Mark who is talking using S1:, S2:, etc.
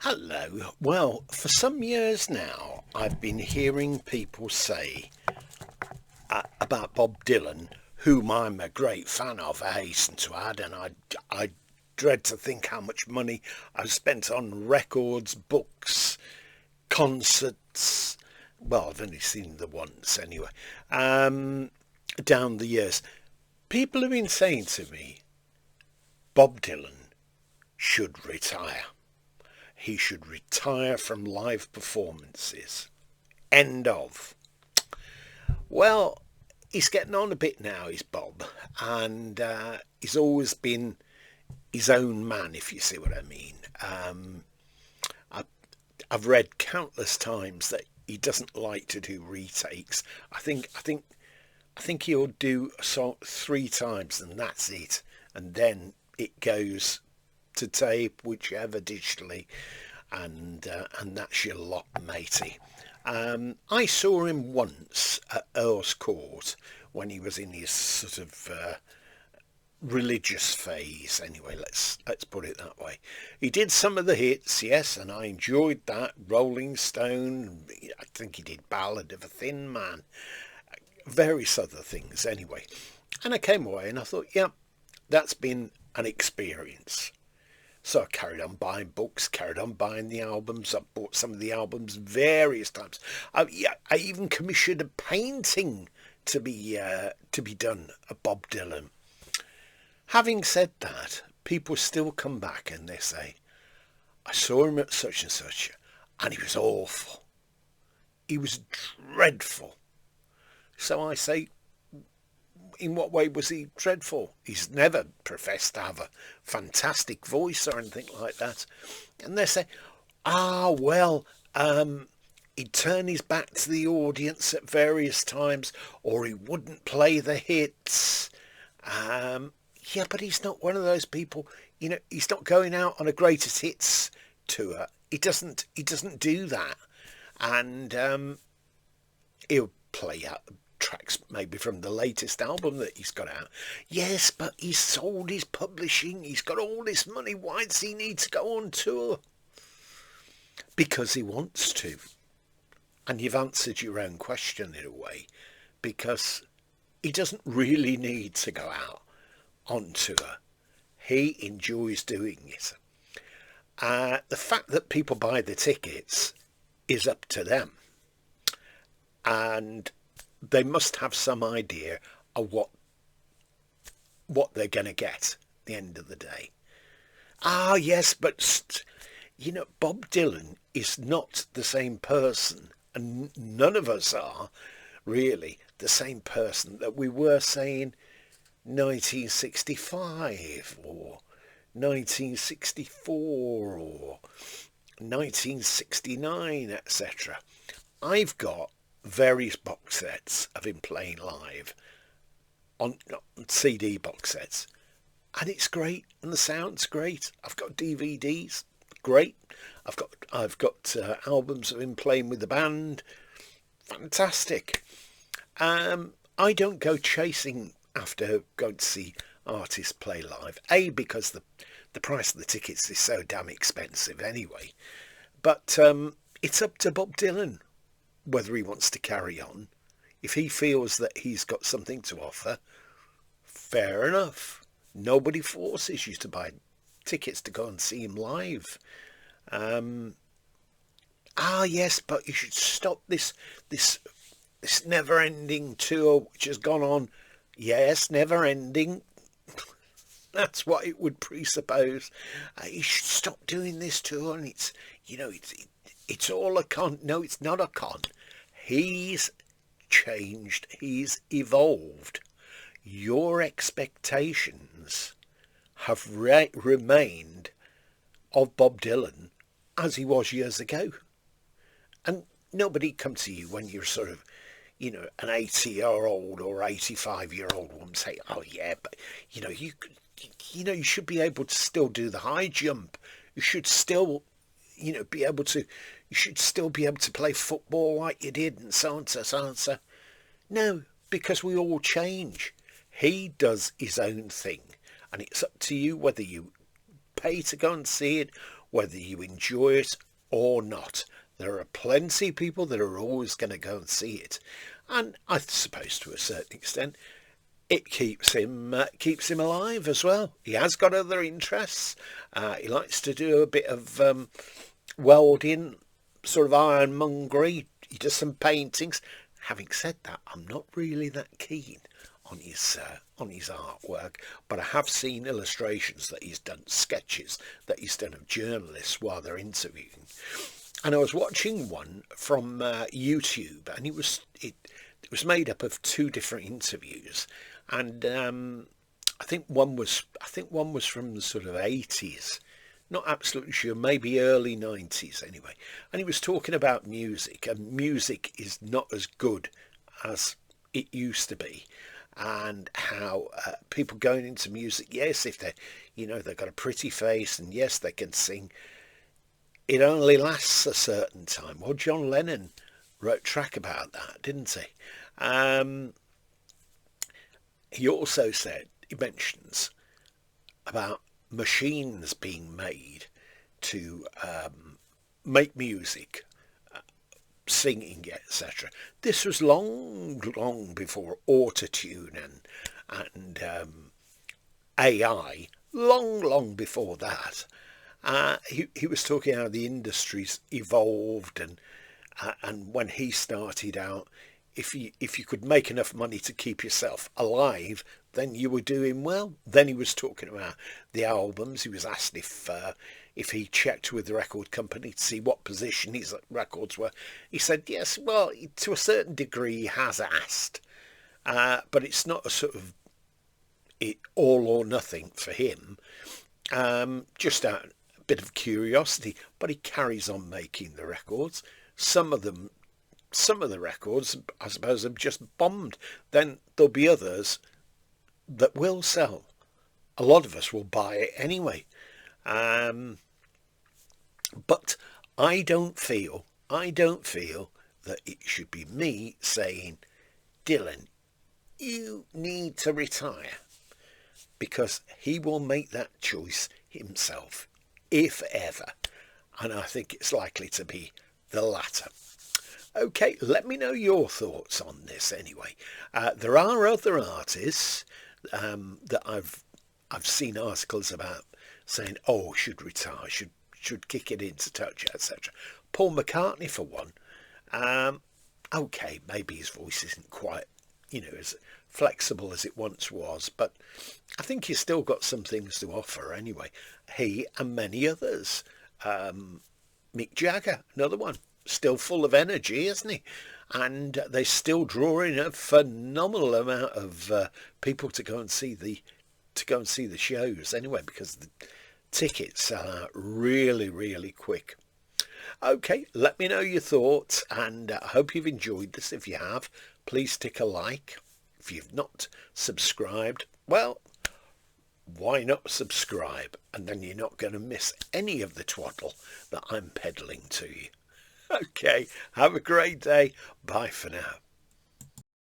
S1: Hello. Well, for some years now, I've been hearing people say about Bob Dylan, whom I'm a great fan of, I hasten to add, and I dread to think how much money I've spent on records, books, concerts. Well, I've only seen the once anyway. Down the years, people have been saying to me, Bob Dylan should retire. He should retire from live performances. End of. Well, he's getting on a bit now, he's Bob, and he's always been his own man, if you see what I mean. I, I've read countless times that he doesn't like to do retakes. I think he'll do a song three times, and that's it, and then it goes to tape, whichever digitally, and that's your lot, matey. I saw him once at Earl's Court when he was in his sort of religious phase. Anyway, let's put it that way. He did some of the hits, yes, and I enjoyed that. Rolling Stone. I think he did Ballad of a Thin Man. Various other things, anyway. And I came away and I thought, yeah, that's been an experience. So I carried on buying books, carried on buying the albums. I bought some of the albums various times. I even commissioned a painting to be done of Bob Dylan. Having said that, people still come back and they say, I saw him at such and such, and he was awful. He was dreadful. So I say, in what way was he dreadful? He's never professed to have a fantastic voice or anything like that. And they say, well, he'd turn his back to the audience at various times, or he wouldn't play the hits. Yeah, but he's not one of those people, he's not going out on a greatest hits tour. He doesn't do that. And he'll play out tracks maybe from the latest album that he's got out. Yes, but he's sold his publishing. He's got all this money. Why does he need to go on tour? Because he wants to. And you've answered your own question in a way. Because he doesn't really need to go out on tour. He enjoys doing it. The fact that people buy the tickets is up to them. And they must have some idea of what they're going to get at the end of the day. Yes, but, Bob Dylan is not the same person, and none of us are really the same person that we were saying 1965 or 1964 or 1969, etc. I've got various box sets of him playing live on CD box sets, and it's great, and the sound's great. I've got DVDs, great. I've got albums of him playing with the band, fantastic. I don't go chasing after going to see artists play live. Because the price of the tickets is so damn expensive anyway. But it's up to Bob Dylan whether he wants to carry on. If he feels that he's got something to offer, fair enough. Nobody forces you to buy tickets to go and see him live. Yes, but you should stop this never-ending tour which has gone on. Yes, never-ending. That's what it would presuppose. You should stop doing this tour, and it's all a con. No, it's not a con. He's changed. He's evolved. Your expectations have remained of Bob Dylan as he was years ago. And nobody comes to you when you're sort of, an 80-year-old or 85-year-old woman say, oh yeah, but, you should be able to still do the high jump. You should still, be able to. You should still be able to play football like you did, and so on, so on, so. No, because we all change. He does his own thing, and it's up to you whether you pay to go and see it, whether you enjoy it or not. There are plenty of people that are always going to go and see it, and I suppose to a certain extent it keeps him alive as well. He has got other interests. He likes to do a bit of welding, sort of ironmongery. He does some paintings. Having said that, I'm not really that keen on his artwork, but I have seen illustrations that he's done, sketches that he's done of journalists while they're interviewing. And I was watching one from YouTube, and it was made up of two different interviews, and I think one was from the sort of 80s, not absolutely sure, maybe early 90s anyway. And he was talking about music, and music is not as good as it used to be, and how people going into music, yes, if they've got a pretty face, and yes, they can sing, it only lasts a certain time. Well, John Lennon wrote a track about that, didn't he? He also he mentions about machines being made to make music, singing, etc. This was long before autotune and AI, long before that. He was talking how the industry's evolved, and when he started out, if you could make enough money to keep yourself alive, then you were doing well. Then he was talking about the albums. He was asked if he checked with the record company to see what position his records were. He said yes. Well, to a certain degree, he has asked, but it's not a sort of all or nothing for him. Just out of a bit of curiosity, but he carries on making the records. Some of the records, I suppose, have just bombed. Then there'll be others that will sell. A lot of us will buy it anyway. But I don't feel that it should be me saying, Dylan, you need to retire, because he will make that choice himself, if ever. And I think it's likely to be the latter. Okay, let me know your thoughts on this anyway. There are other artists that I've seen articles about saying, oh, should retire, should kick it into touch, etc. Paul McCartney, for one. Okay, maybe his voice isn't quite, as flexible as it once was, but I think he's still got some things to offer anyway. He and many others. Mick Jagger, another one. Still full of energy, isn't he? And they're still drawing a phenomenal amount of people to go and see the shows anyway, because the tickets sell out really quick. Okay, let me know your thoughts, and I hope you've enjoyed this. If you have, please tick a like. If you've not subscribed, well, why not subscribe? And then you're not going to miss any of the twaddle that I'm peddling to you. Okay, have a great day. Bye for now.